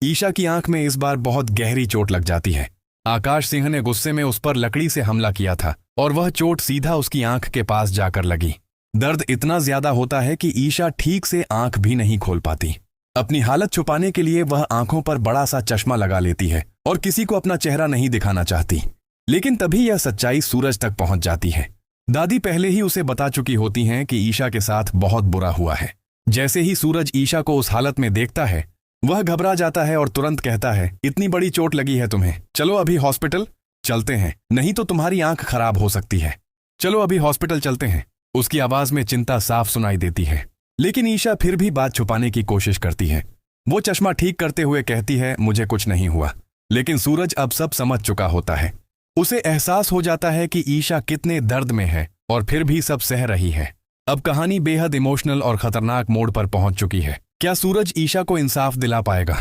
ईशा की आंख में इस बार बहुत गहरी चोट लग जाती है। आकाश सिंह ने गुस्से में उस पर लकड़ी से हमला किया था और वह चोट सीधा उसकी आंख के पास जाकर लगी। दर्द इतना ज्यादा होता है कि ईशा ठीक से आंख भी नहीं खोल पाती। अपनी हालत छुपाने के लिए वह आंखों पर बड़ा सा चश्मा लगा लेती है और किसी को अपना चेहरा नहीं दिखाना चाहती। लेकिन तभी यह सच्चाई सूरज तक पहुंच जाती है। दादी पहले ही उसे बता चुकी होती हैं कि ईशा के साथ बहुत बुरा हुआ है। जैसे ही सूरज ईशा को उस हालत में देखता है, वह घबरा जाता है और तुरंत कहता है, इतनी बड़ी चोट लगी है तुम्हें, चलो अभी हॉस्पिटल चलते हैं, नहीं तो तुम्हारी आंख खराब हो सकती है। चलो अभी हॉस्पिटल चलते हैं। उसकी आवाज में चिंता साफ सुनाई देती है। लेकिन ईशा फिर भी बात छुपाने की कोशिश करती है। वो चश्मा ठीक करते हुए कहती है, मुझे कुछ नहीं हुआ। लेकिन सूरज अब सब समझ चुका होता है। उसे एहसास हो जाता है कि ईशा कितने दर्द में है और फिर भी सब सह रही है। अब कहानी बेहद इमोशनल और खतरनाक मोड़ पर पहुंच चुकी है। क्या सूरज ईशा को इंसाफ दिला पाएगा?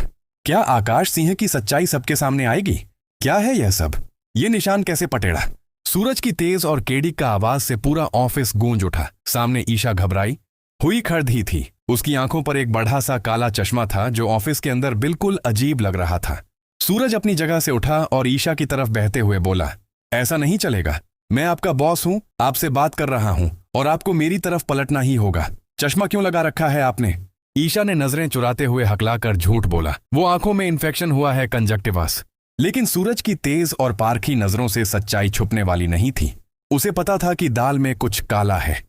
क्या आकाश सिंह की सच्चाई सबके सामने आएगी? क्या है यह सब? ये निशान कैसे पटेड़ा? सूरज की तेज और केड़ी का आवाज से पूरा ऑफिस गूंज उठा। सामने ईशा घबराई हुई खड़ी थी। उसकी आंखों पर एक बड़ा सा काला चश्मा था जो ऑफिस के अंदर बिल्कुल अजीब लग रहा था। सूरज अपनी जगह से उठा और ईशा की तरफ बहते हुए बोला, ऐसा नहीं चलेगा। मैं आपका बॉस हूं, आपसे बात कर रहा हूं और आपको मेरी तरफ पलटना ही होगा। चश्मा क्यों लगा रखा है आपने? ईशा ने नजरें चुराते हुए हकलाकर झूठ बोला, वो आंखों में इन्फेक्शन हुआ है, कंजक्टिवास। लेकिन सूरज की तेज और पारखी नजरों से सच्चाई छुपने वाली नहीं थी। उसे पता था कि दाल में कुछ काला है।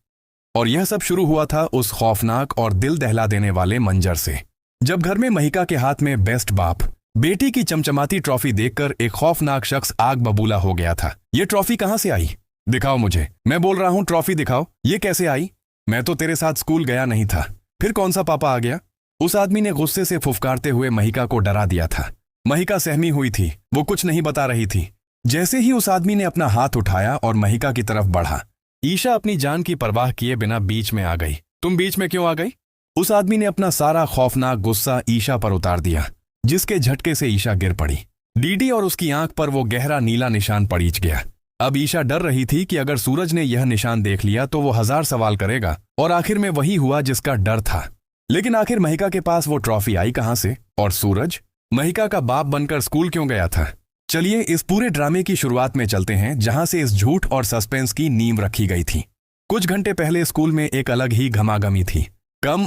और यह सब शुरू हुआ था उस खौफनाक और दिल दहला देने वाले मंजर से, जब घर में महिका के हाथ में बेस्ट बाप बेटी की चमचमाती ट्रॉफी देखकर एक खौफनाक शख्स आग बबूला हो गया था। ये ट्रॉफी कहां से आई? दिखाओ मुझे, मैं बोल रहा हूं, ट्रॉफी दिखाओ। ये कैसे आई? मैं तो तेरे साथ स्कूल गया नहीं था, फिर कौन सा पापा आ गया? उस आदमी ने गुस्से से फुफकारते हुए महिका को डरा दिया था। महिका सहमी हुई थी, वो कुछ नहीं बता रही थी। जैसे ही उस आदमी ने अपना हाथ उठाया और महिका की तरफ बढ़ा, ईशा अपनी जान की परवाह किए बिना बीच में आ गई। तुम बीच में क्यों आ गई? उस आदमी ने अपना सारा खौफनाक गुस्सा ईशा पर उतार दिया, जिसके झटके से ईशा गिर पड़ी। डीडी और उसकी आंख पर वो गहरा नीला निशान पड़ीच गया। अब ईशा डर रही थी कि अगर सूरज ने यह निशान देख लिया तो वो 1000 सवाल करेगा, और आखिर में वही हुआ जिसका डर था। लेकिन आखिर महिका के पास वो ट्रॉफी आई कहां से? और सूरज महिका का बाप बनकर स्कूल क्यों गया था? चलिए इस पूरे ड्रामे की शुरुआत में चलते हैं, जहां से इस झूठ और सस्पेंस की नींव रखी गई थी। कुछ घंटे पहले स्कूल में एक अलग ही घमाघमी थी। कम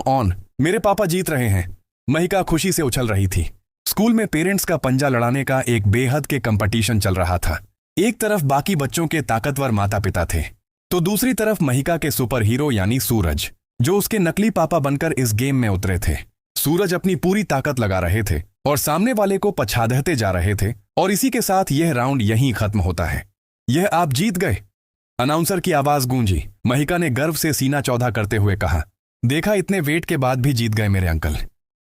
ऑन, मेरे पापा जीत रहे हैं। महिका खुशी से उछल रही थी। स्कूल में पेरेंट्स का पंजा लड़ाने का एक बेहद के कंपटीशन चल रहा था। एक तरफ बाकी बच्चों के ताकतवर माता पिता थे, तो दूसरी तरफ महिका के सुपर हीरो यानी सूरज, जो उसके नकली पापा बनकर इस गेम में उतरे थे। सूरज अपनी पूरी ताकत लगा रहे थे और सामने वाले को पछाड़ते जा रहे थे, और इसी के साथ यह राउंड यहीं खत्म होता है। यह आप जीत गए, अनाउंसर की आवाज गूंजी। महिका ने गर्व से सीना चौड़ा करते हुए कहा, देखा, इतने वेट के बाद भी जीत गए मेरे अंकल।